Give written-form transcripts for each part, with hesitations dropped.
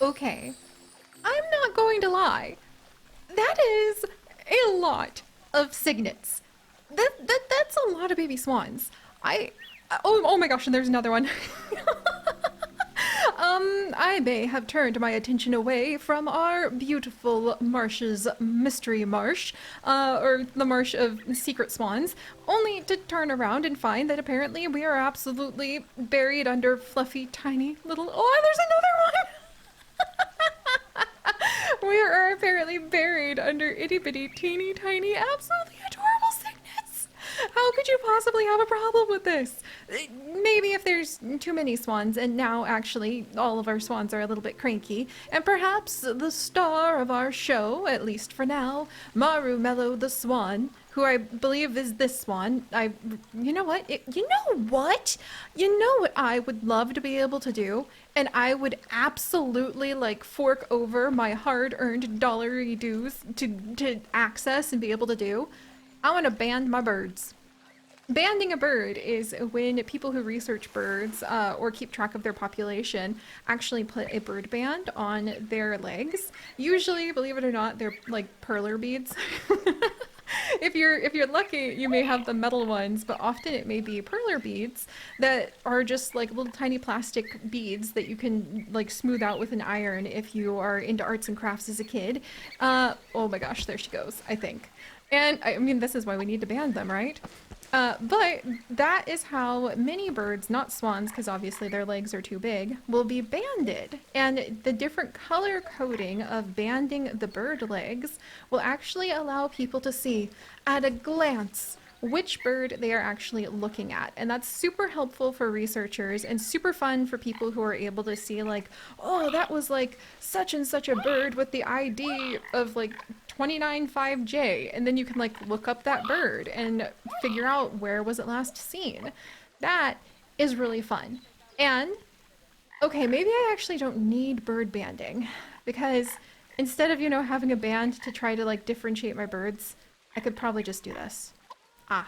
Okay, I'm not going to lie. That is a lot of cygnets. That's a lot of baby swans. I oh my gosh, and there's another one. I may have turned my attention away from our beautiful marshes, Mystery Marsh, or the Marsh of Secret Swans, only to turn around and find that apparently we are absolutely buried under fluffy, tiny little. Oh, there's another one! We are apparently buried under itty bitty, teeny tiny, absolutely adorable cygnets. How could you possibly have a problem with this? Maybe if there's too many swans, and now actually all of our swans are a little bit cranky, and perhaps the star of our show, at least for now, Maru Mello the Swan, who I believe is this swan. You know what? You know what? You know what I would love to be able to do? And I would absolutely like fork over my hard-earned dollary dues to access and be able to do. I want to band my birds. Banding a bird is when people who research birds or keep track of their population actually put a bird band on their legs. Usually, believe it or not, they're like perler beads. If you're lucky, you may have the metal ones, but often it may be perler beads that are just like little tiny plastic beads that you can like smooth out with an iron if you are into arts and crafts as a kid. Oh my gosh, there she goes, I think. And I mean, this is why we need to ban them, right? But that is how many birds, not swans, because obviously their legs are too big, will be banded. And the different color coding of banding the bird legs will actually allow people to see at a glance which bird they are actually looking at. And that's super helpful for researchers and super fun for people who are able to see like, oh, that was like such and such a bird with the ID of like 295J. And then you can like look up that bird and figure out where was it last seen. That is really fun. And okay, maybe I actually don't need bird banding because instead of, having a band to try to like differentiate my birds, I could probably just do this. Ah,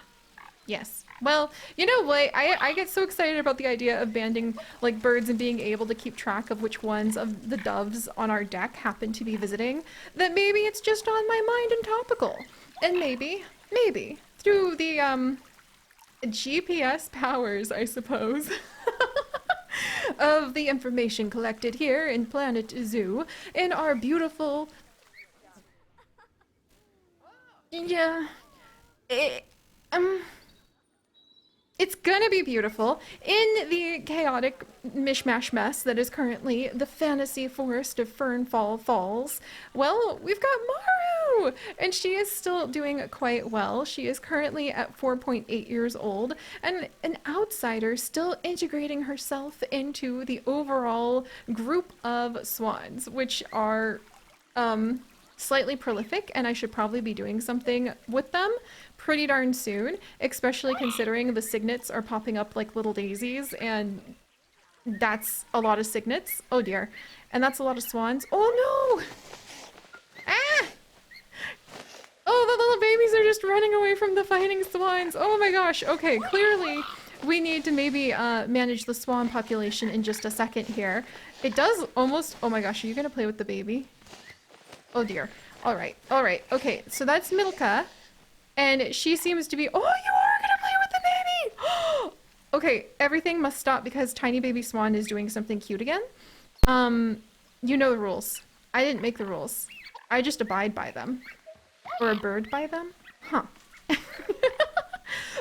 yes. Well, you know what? I get so excited about the idea of banding like birds and being able to keep track of which ones of the doves on our deck happen to be visiting that maybe it's just on my mind and topical. And maybe through the GPS powers, I suppose, of the information collected here in Planet Zoo in our beautiful, yeah, it, um it's gonna be beautiful in the chaotic mishmash mess that is currently the fantasy forest of Fernfall Falls. Well, we've got Maru, and she is still doing quite well. She is currently at 4.8 years old, and an outsider still integrating herself into the overall group of swans, which are slightly prolific, and I should probably be doing something with them pretty darn soon, especially considering the cygnets are popping up like little daisies, and that's a lot of cygnets. Oh dear. And that's a lot of swans. Oh no! Ah! Oh, the little babies are just running away from the fighting swans. Oh my gosh. Okay, clearly we need to maybe manage the swan population in just a second here. It does almost... Oh my gosh, are you gonna play with the baby? Oh dear. Alright, alright. Okay, so that's Milka. And she seems to be... Oh, you are gonna play with the baby! Okay, everything must stop because tiny baby swan is doing something cute again. You know the rules. I didn't make the rules. I just abide by them. Or a bird by them? Huh.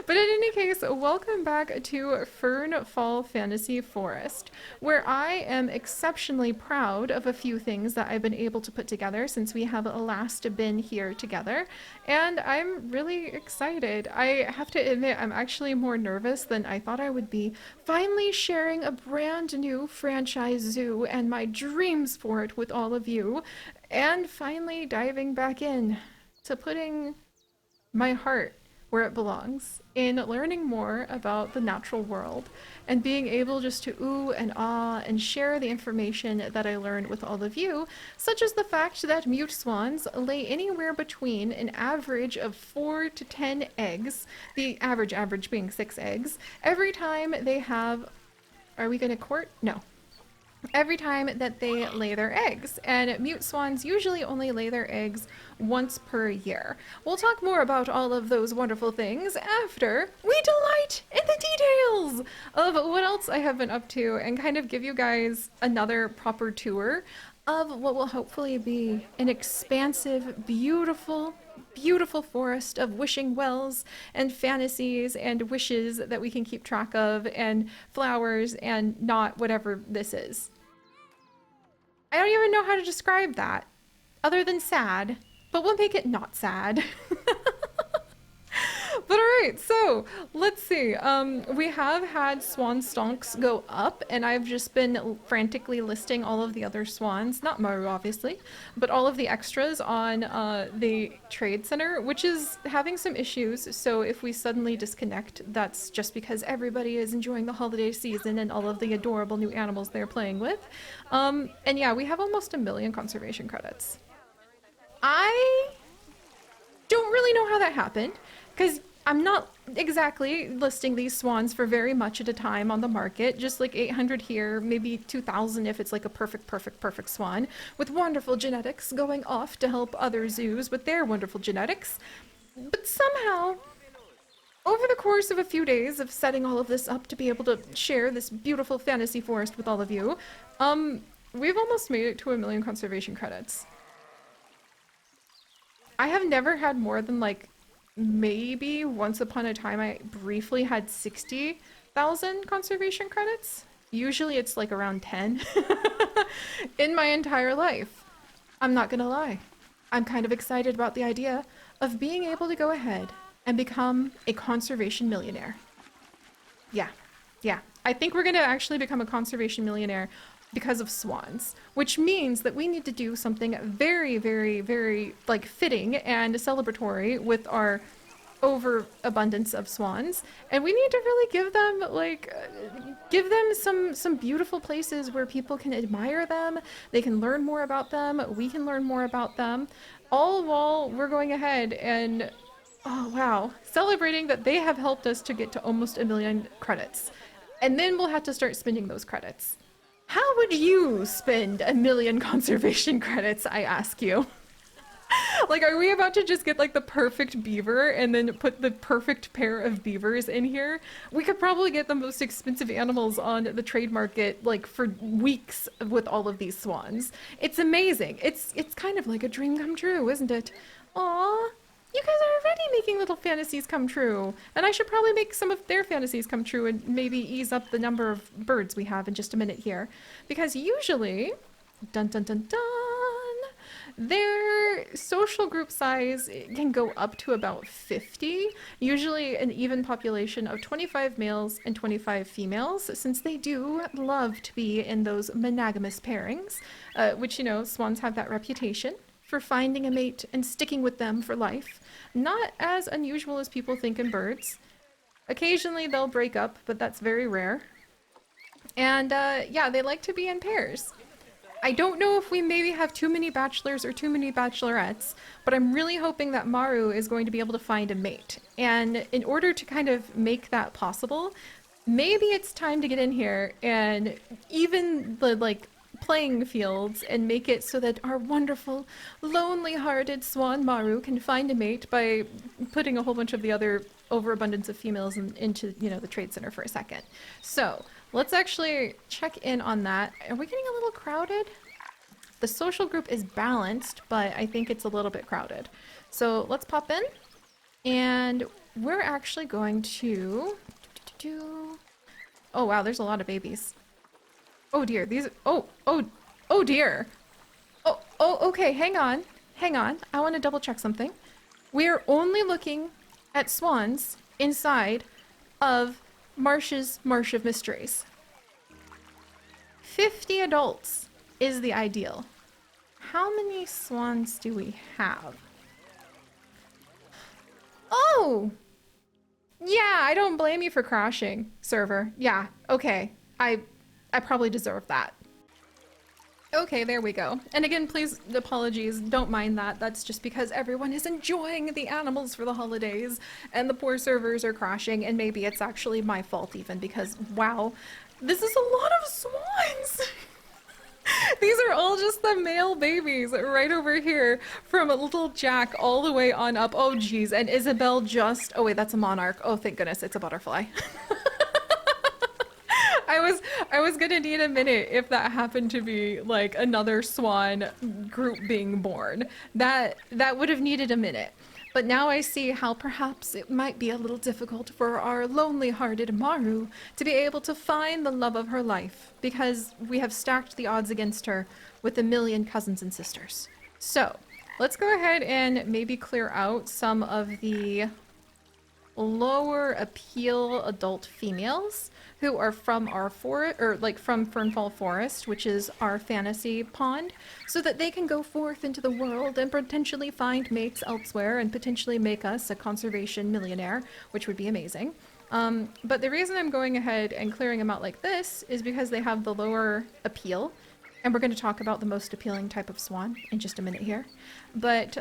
But in any case, welcome back to Fern Fall Fantasy Forest, where I am exceptionally proud of a few things that I've been able to put together since we have last been here together, and I'm really excited. I have to admit, I'm actually more nervous than I thought I would be, finally sharing a brand new franchise zoo and my dreams for it with all of you, and finally diving back in to putting my heart where it belongs, in learning more about the natural world and being able just to ooh and ah and share the information that I learned with all of you, such as the fact that mute swans lay anywhere between an average of 4 to 10 eggs, the average being 6 eggs, every time they have... Are we gonna court? No. every time that they lay their eggs. And mute swans usually only lay their eggs once per year. We'll talk more about all of those wonderful things after we delight in the details of what else I have been up to and kind of give you guys another proper tour of what will hopefully be an expansive, beautiful, beautiful forest of wishing wells and fantasies and wishes that we can keep track of and flowers and not whatever this is. I don't even know how to describe that other than sad, but we'll make it not sad. But all right, so let's see. We have had swan stonks go up, and I've just been frantically listing all of the other swans, not Maru obviously, but all of the extras on the trade center, which is having some issues. So if we suddenly disconnect, that's just because everybody is enjoying the holiday season and all of the adorable new animals they're playing with. And yeah, we have almost 1 million conservation credits. I don't really know how that happened because I'm not exactly listing these swans for very much at a time on the market, just like 800 here, maybe 2,000 if it's like a perfect, perfect, perfect swan with wonderful genetics going off to help other zoos with their wonderful genetics. But somehow, over the course of a few days of setting all of this up to be able to share this beautiful fantasy forest with all of you, we've almost made it to 1 million conservation credits. I have never had more than like maybe once upon a time I briefly had 60,000 conservation credits. Usually it's like around 10 in my entire life. I'm not gonna lie. I'm kind of excited about the idea of being able to go ahead and become a conservation millionaire. Yeah, yeah. I think we're gonna actually become a conservation millionaire because of swans, which means that we need to do something very, very, very like fitting and celebratory with our overabundance of swans, and we need to really give them give them some beautiful places where people can admire them, they can learn more about them, we can learn more about them, all while we're going ahead and oh wow, celebrating that they have helped us to get to almost 1 million credits. And then we'll have to start spending those credits. How would you spend 1 million conservation credits, I ask you? Like, are we about to just get like the perfect beaver and then put the perfect pair of beavers in here? We could probably get the most expensive animals on the trade market like for weeks with all of these swans. It's amazing. It's kind of like a dream come true, isn't it? Aw, you guys are already making little fantasies come true. And I should probably make some of their fantasies come true and maybe ease up the number of birds we have in just a minute here. Because usually, dun dun dun dun, their social group size can go up to about 50, usually an even population of 25 males and 25 females, since they do love to be in those monogamous pairings, which, you know, swans have that reputation for finding a mate and sticking with them for life. Not as unusual as people think in birds. Occasionally they'll break up, but that's very rare. And yeah, they like to be in pairs. I don't know if we maybe have too many bachelors or too many bachelorettes, but I'm really hoping that Maru is going to be able to find a mate. And in order to kind of make that possible, maybe it's time to get in here and even the like playing fields and make it so that our wonderful, lonely-hearted swan Maru can find a mate by putting a whole bunch of the other overabundance of females into, you know, the trade center for a second. So let's actually check in on that. Are we getting a little crowded? The social group is balanced, but I think it's a little bit crowded. So let's pop in, and we're actually going to... Oh wow, there's a lot of babies. Oh dear, these... Oh dear. Okay, hang on. Hang on. I want to double check something. We're only looking at swans inside of Marsh's Marsh of Mysteries. 50 adults is the ideal. How many swans do we have? Oh! Yeah, I don't blame you for crashing, server. Yeah, okay. I probably deserve that. Okay, there we go. And again, please, apologies, don't mind that. That's just because everyone is enjoying the animals for the holidays, and the poor servers are crashing, and maybe it's actually my fault even, because, wow, this is a lot of swans! These are all just the male babies right over here from a little Jack all the way on up. Oh, geez. And Isabel just, oh, wait, that's a monarch. Oh, thank goodness. It's a butterfly. I was I was gonna need a minute if that happened to be like another swan group being born. That would have needed a minute. But now I see how perhaps it might be a little difficult for our lonely-hearted Maru to be able to find the love of her life because we have stacked the odds against her with a million cousins and sisters. So, let's go ahead and maybe clear out some of the lower appeal adult females who are from our forest, or like from Fernfall Forest, which is our fantasy pond, so that they can go forth into the world and potentially find mates elsewhere and potentially make us a conservation millionaire, which would be amazing. But the reason I'm going ahead and clearing them out like this is because they have the lower appeal, and we're going to talk about the most appealing type of swan in just a minute here. But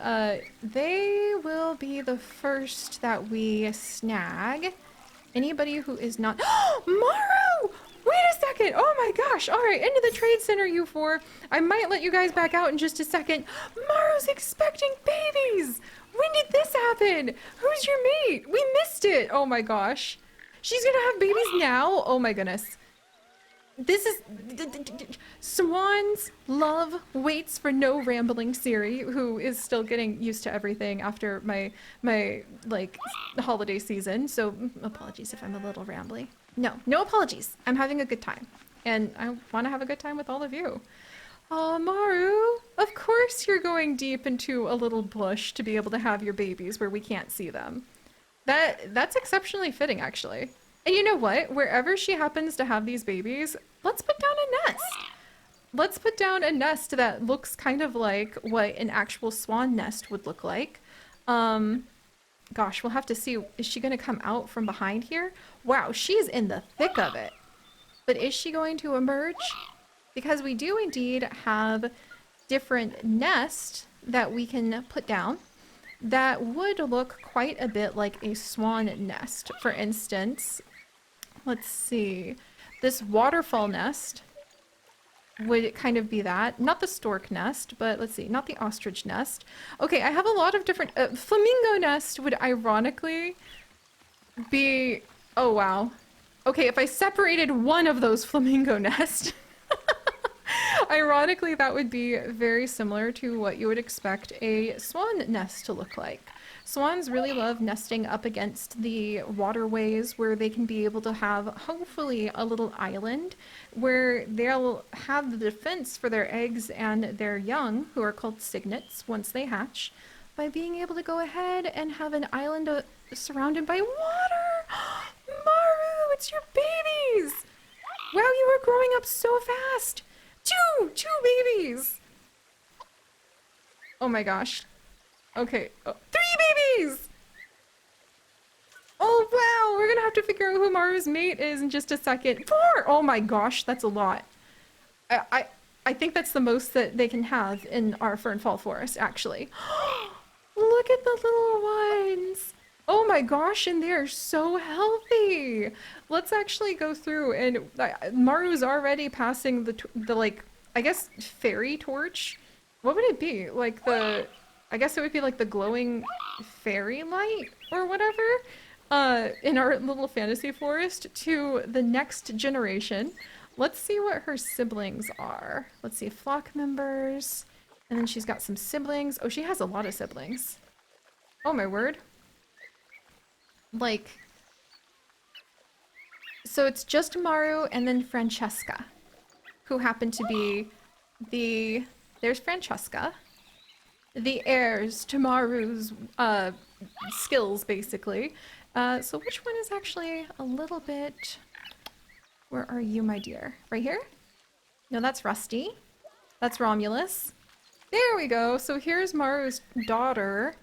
they will be the first that we snag. Anybody who is not... Maru! Wait a second! Oh my gosh! Alright, into the trade center, you four. I might let you guys back out in just a second. Maru's expecting babies! When did this happen? Who's your mate? We missed it! Oh my gosh. She's gonna have babies now? Oh my goodness. This is... Swan's love waits for no rambling Seri, who is still getting used to everything after my like, holiday season. So, apologies if I'm a little rambly. No apologies. I'm having a good time. And I want to have a good time with all of you. Aw, Maru, of course you're going deep into a little bush to be able to have your babies where we can't see them. That's exceptionally fitting, actually. And you know what? Wherever she happens to have these babies, let's put down a nest. Let's put down a nest that looks kind of like what an actual swan nest would look like. Gosh, we'll have to see. Is she going to come out from behind here? Wow, she's in the thick of it. But is she going to emerge? Because we do indeed have different nests that we can put down that would look quite a bit like a swan nest. For instance, let's see, this waterfall nest would kind of be that. Not the stork nest, but let's see, not the ostrich nest. Okay, I have a lot of different... flamingo nest would ironically be... Oh, wow. Okay, if I separated one of those flamingo nests... Ironically, that would be very similar to what you would expect a swan nest to look like. Swans really love nesting up against the waterways where they can be able to have, hopefully, a little island where they'll have the defense for their eggs and their young, who are called cygnets, once they hatch, by being able to go ahead and have an island surrounded by water. Maru, it's your babies! Wow, you are growing up so fast! Two babies! Oh my gosh. Okay. Oh, 3 babies! Oh wow, we're gonna have to figure out who Maru's mate is in just a second. 4! Oh my gosh, that's a lot. I think that's the most that they can have in our Fernfall Forest, actually. Look at the little ones! Oh my gosh, and they're so healthy! Let's actually go through, and Maru's already passing the like, I guess, fairy torch? What would it be? Like the, I guess it would be like the glowing fairy light or whatever, in our little fantasy forest to the next generation. Let's see what her siblings are. Let's see, flock members, and then she's got some siblings. Oh, she has a lot of siblings. Oh my word. Like, so it's just Maru and then Francesca, who happen to be there's Francesca, the heirs to Maru's skills, basically. So which one is actually a little bit, where are you, my dear? Right here? No, that's Rusty. That's Romulus. There we go. So here's Maru's daughter.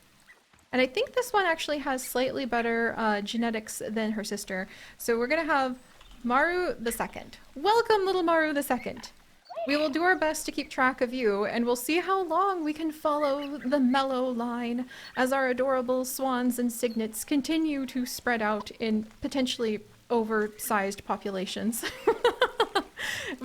And I think this one actually has slightly better genetics than her sister. So we're gonna have Maru the second. Welcome, little Maru the second. We will do our best to keep track of you, and we'll see how long we can follow the mellow line as our adorable swans and cygnets continue to spread out in potentially oversized populations.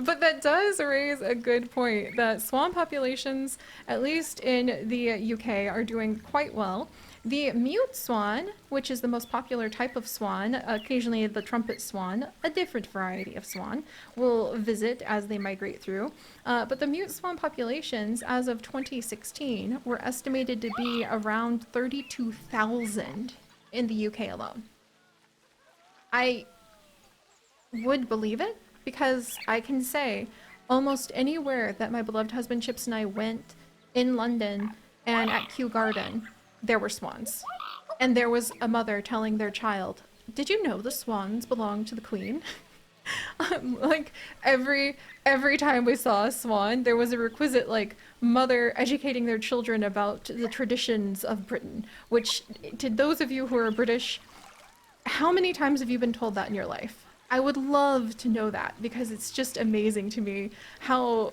But that does raise a good point that swan populations, at least in the UK, are doing quite well. The mute swan, which is the most popular type of swan, occasionally the trumpet swan, a different variety of swan, will visit as they migrate through. But the mute swan populations, as of 2016, were estimated to be around 32,000 in the UK alone. I would believe it because I can say almost anywhere that my beloved husband Chips and I went in London and at Kew Garden, there were swans. And there was a mother telling their child, "Did you know the swans belong to the queen?" Like every time we saw a swan, there was a requisite like mother educating their children about the traditions of Britain, which to those of you who are British, how many times have you been told that in your life? I would love to know that because it's just amazing to me how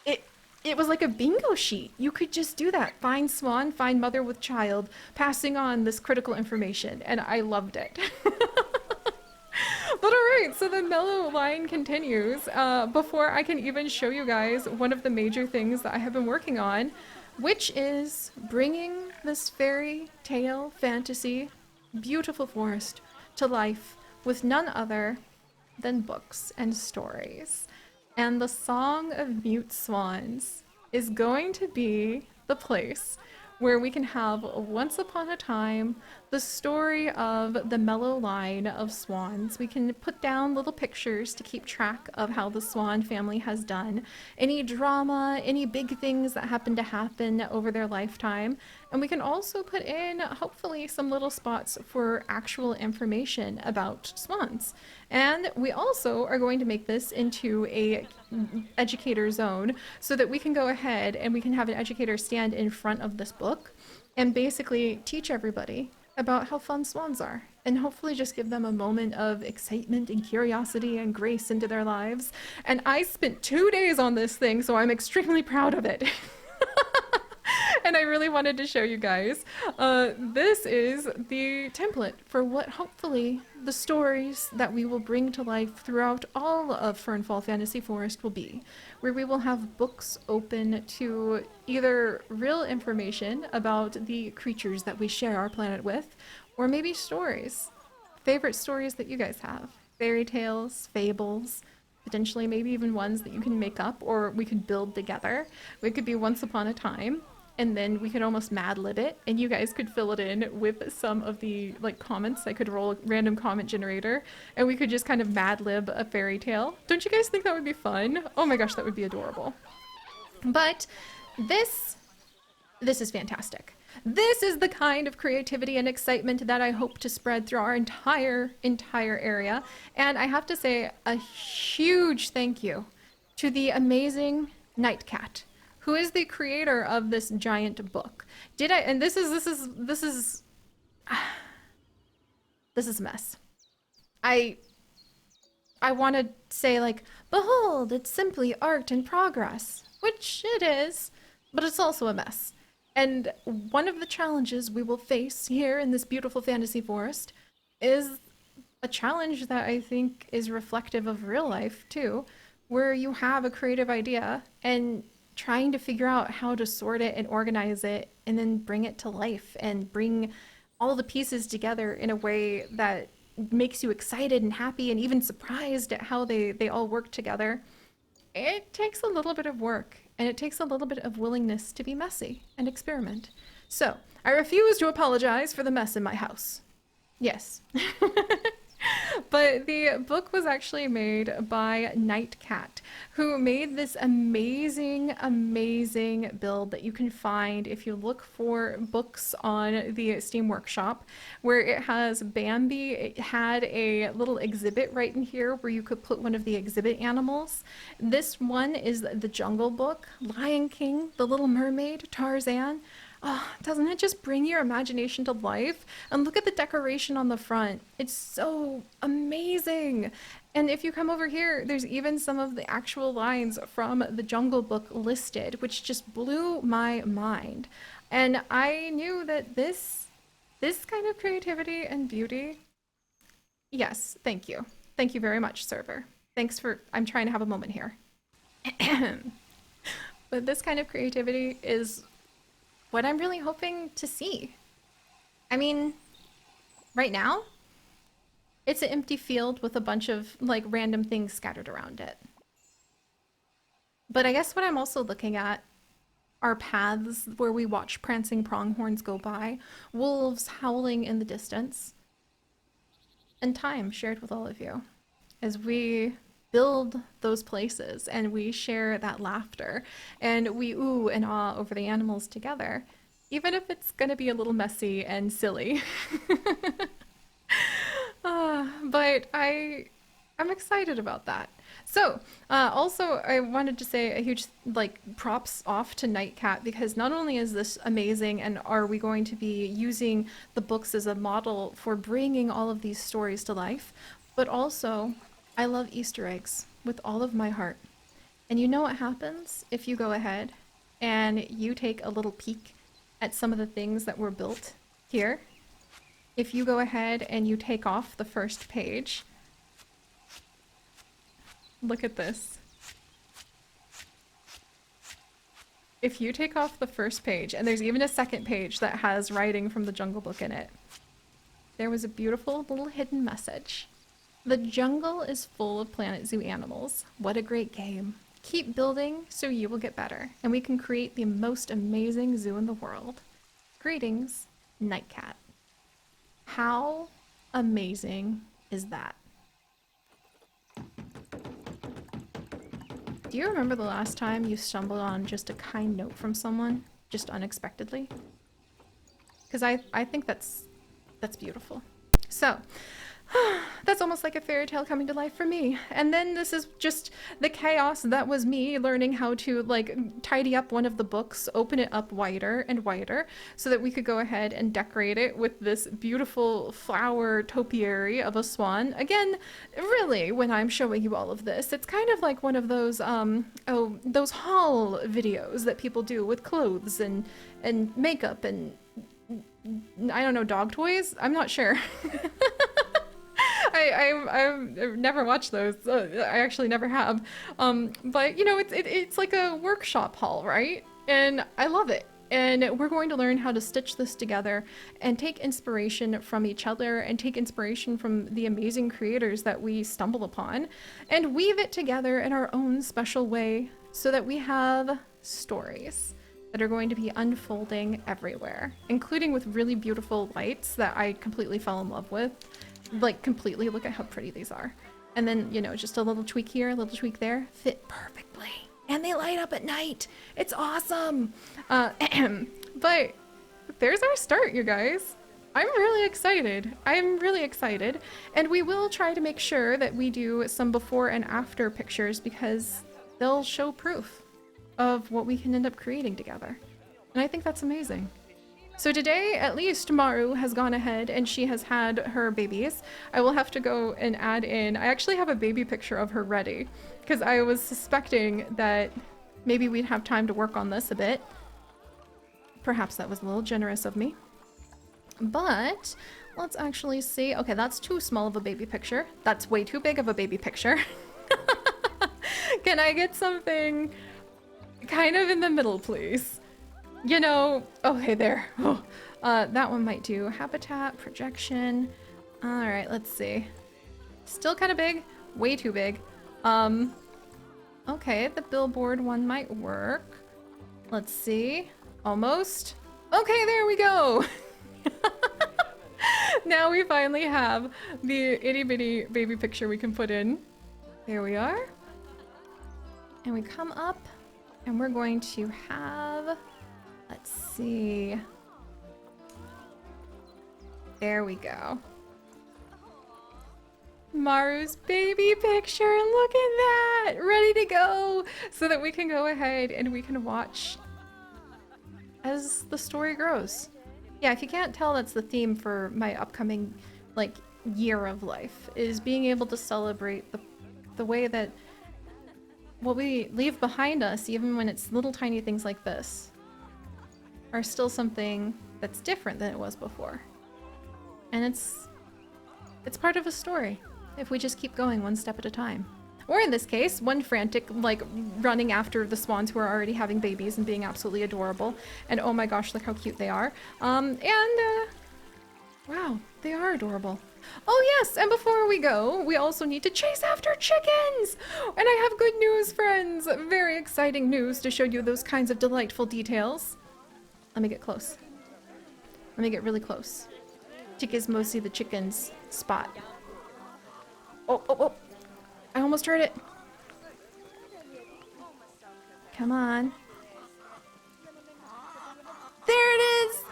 it it was like a bingo sheet. You could just do that. Find swan, find mother with child, passing on this critical information, and I loved it. But all right, so the mellow line continues. Before I can even show you guys one of the major things that I have been working on, which is bringing this fairy tale fantasy beautiful forest to life with none other than books and stories. And the Song of Mute Swans is going to be the place where we can have once upon a time the story of the mellow line of swans. We can put down little pictures to keep track of how the swan family has done, any drama, any big things that happen to happen over their lifetime. And we can also put in, hopefully, some little spots for actual information about swans. And we also are going to make this into a educator zone so that we can go ahead and we can have an educator stand in front of this book and basically teach everybody about how fun swans are and hopefully just give them a moment of excitement and curiosity and grace into their lives. And I spent 2 days on this thing, so I'm extremely proud of it. And I really wanted to show you guys. This is the template for what hopefully the stories that we will bring to life throughout all of Fernfall Fantasy Forest will be, where we will have books open to either real information about the creatures that we share our planet with, or maybe stories. Favorite stories that you guys have. Fairy tales, fables, potentially maybe even ones that you can make up or we could build together. It could be Once Upon a Time, and then we could almost Mad Lib it, and you guys could fill it in with some of the like comments. I could roll a random comment generator, and we could just kind of Mad Lib a fairy tale. Don't you guys think that would be fun? Oh my gosh, that would be adorable. But this this is fantastic. This is the kind of creativity and excitement that I hope to spread through our entire area. And I have to say a huge thank you to the amazing Nightcat, who is the creator of this giant book. Did I and this is a mess. I I want to say like, behold, it's simply art in progress, which it is, but it's also a mess. And one of the challenges we will face here in this beautiful fantasy forest is a challenge that I think is reflective of real life too, where you have a creative idea and trying to figure out how to sort it and organize it and then bring it to life and bring all the pieces together in a way that makes you excited and happy and even surprised at how they all work together. It takes a little bit of work and it takes a little bit of willingness to be messy and experiment. So I refuse to apologize for the mess in my house. Yes. But the book was actually made by Nightcat, who made this amazing build that you can find if you look for books on the Steam Workshop, where it has Bambi. It had a little exhibit right in here where you could put one of the exhibit animals. This one is the Jungle Book, Lion King, The Little Mermaid, Tarzan. Oh, doesn't it just bring your imagination to life? And look at the decoration on the front. It's so amazing. And if you come over here, there's even some of the actual lines from the Jungle Book listed, which just blew my mind. And I knew that this kind of creativity and beauty, yes, thank you. Thank you very much, server. I'm trying to have a moment here. But this kind of creativity is what I'm really hoping to see. I mean, right now, it's an empty field with a bunch of like random things scattered around it. But I guess what I'm also looking at are paths where we watch prancing pronghorns go by, wolves howling in the distance, and time shared with all of you as we build those places and we share that laughter and we ooh and ah over the animals together, even if it's going to be a little messy and silly. But I'm excited about that. So, also, I wanted to say a huge like props off to Nightcat because not only is this amazing, and are we going to be using the books as a model for bringing all of these stories to life, but also I love Easter eggs with all of my heart. And you know what happens if you go ahead and you take a little peek at some of the things that were built here? If you go ahead and you take off the first page, look at this. If you take off the first page, and there's even a second page that has writing from the Jungle Book in it, there was a beautiful little hidden message. The jungle is full of Planet Zoo animals. What a great game. Keep building so you will get better, and we can create the most amazing zoo in the world. Greetings, Nightcat. How amazing is that? Do you remember the last time you stumbled on just a kind note from someone, just unexpectedly? Because I think that's beautiful. So, that's almost like a fairy tale coming to life for me. And then this is just the chaos that was me learning how to like tidy up one of the books, open it up wider and wider so that we could go ahead and decorate it with this beautiful flower topiary of a swan. Again, really, when I'm showing you all of this, it's kind of like one of those those haul videos that people do with clothes and makeup and I don't know, dog toys? I'm not sure. I've never watched those. I actually never have. But you know, it's like a workshop haul, right? And I love it. And we're going to learn how to stitch this together and take inspiration from each other and take inspiration from the amazing creators that we stumble upon and weave it together in our own special way so that we have stories that are going to be unfolding everywhere, including with really beautiful lights that I completely fell in love with. Like completely, look at how pretty these are. And then, you know, just a little tweak here, a little tweak there, fit perfectly. And they light up at night. It's awesome. But there's our start, you guys. I'm really excited. I'm really excited. And we will try to make sure that we do some before and after pictures because they'll show proof of what we can end up creating together. And I think that's amazing. So today, at least Maru has gone ahead and she has had her babies. I will have to go and add in, I actually have a baby picture of her ready because I was suspecting that maybe we'd have time to work on this a bit. Perhaps that was a little generous of me. But let's actually see. Okay, that's too small of a baby picture. That's way too big of a baby picture. Can I get something kind of in the middle, please? You know, oh, hey there. Oh, that one might do. Habitat, projection. All right, let's see. Still kind of big, way too big. Okay, the billboard one might work. Let's see. Almost. Okay, there we go. Now we finally have the itty bitty baby picture we can put in. There we are. And we come up and we're going to have, let's see. There we go. Maru's baby picture, look at that! Ready to go! So that we can go ahead and we can watch as the story grows. Yeah, if you can't tell, that's the theme for my upcoming, like, year of life, is being able to celebrate the way that what we leave behind us, even when it's little tiny things like this, are still something that's different than it was before. And it's part of a story, if we just keep going one step at a time. Or in this case, one frantic, like running after the swans who are already having babies and being absolutely adorable. And oh my gosh, look how cute they are. Wow, they are adorable. Oh yes, and before we go, we also need to chase after chickens! And I have good news, friends! Very exciting news to show you those kinds of delightful details. Let me get close. Let me get really close. To Gizmo the chicken's spot. Oh, oh, oh! I almost heard it! Come on. There it is!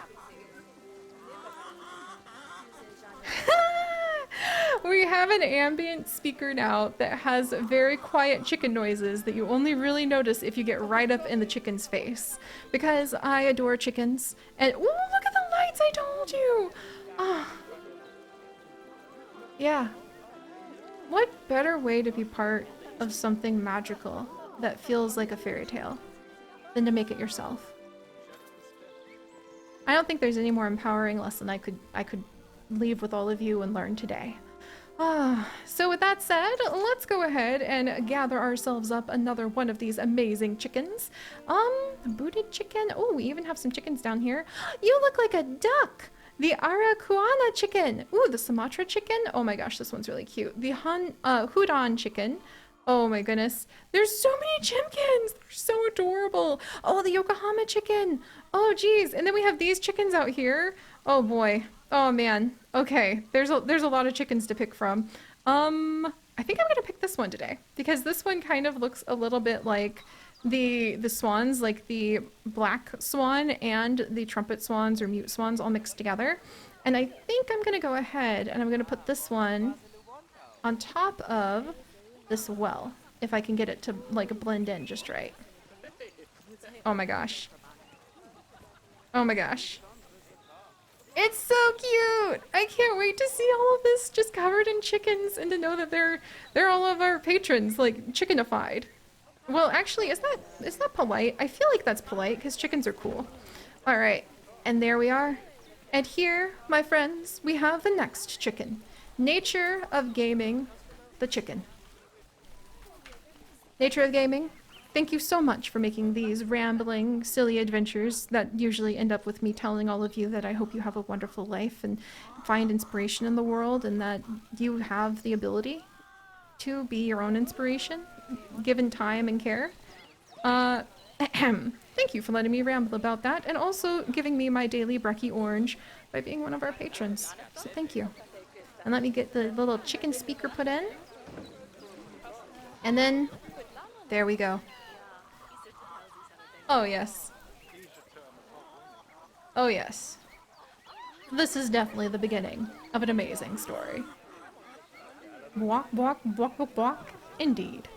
We have an ambient speaker now that has very quiet chicken noises that you only really notice if you get right up in the chicken's face. Because I adore chickens. And ooh, look at the lights, I told you! Ah. Yeah. What better way to be part of something magical that feels like a fairy tale than to make it yourself? I don't think there's any more empowering lesson I could leave with all of you and learn today. So with that said, let's go ahead and gather ourselves up another one of these amazing chickens. Booted chicken. Oh, we even have some chickens down here. You look like a duck. The Aracuana chicken. Ooh, the Sumatra chicken. Oh my gosh, this one's really cute. The Houdan chicken. Oh my goodness. There's so many chimkins. They're so adorable. Oh, the Yokohama chicken. Oh geez. And then we have these chickens out here. Oh boy. Oh man. Okay. There's a lot of chickens to pick from. I think I'm gonna pick this one today because this one kind of looks a little bit like the swans, like the black swan and the trumpet swans or mute swans all mixed together. And I think I'm gonna go ahead and I'm gonna put this one on top of this well, if I can get it to like blend in just right. Oh my gosh. Oh my gosh. It's so cute! I can't wait to see all of this just covered in chickens and to know that they're all of our patrons, like chickenified. Well, actually, is that polite? I feel like that's polite because chickens are cool. All right, and there we are. And here, my friends, we have the next chicken. Nature of Gaming, the chicken. Nature of Gaming, thank you so much for making these rambling, silly adventures that usually end up with me telling all of you that I hope you have a wonderful life and find inspiration in the world and that you have the ability to be your own inspiration, given time and care. Thank you for letting me ramble about that and also giving me my daily brekkie orange by being one of our patrons. So thank you. And let me get the little chicken speaker put in. And then, there we go. Oh yes. Oh yes. This is definitely the beginning of an amazing story. Walk, walk, walk, walk, walk. Indeed.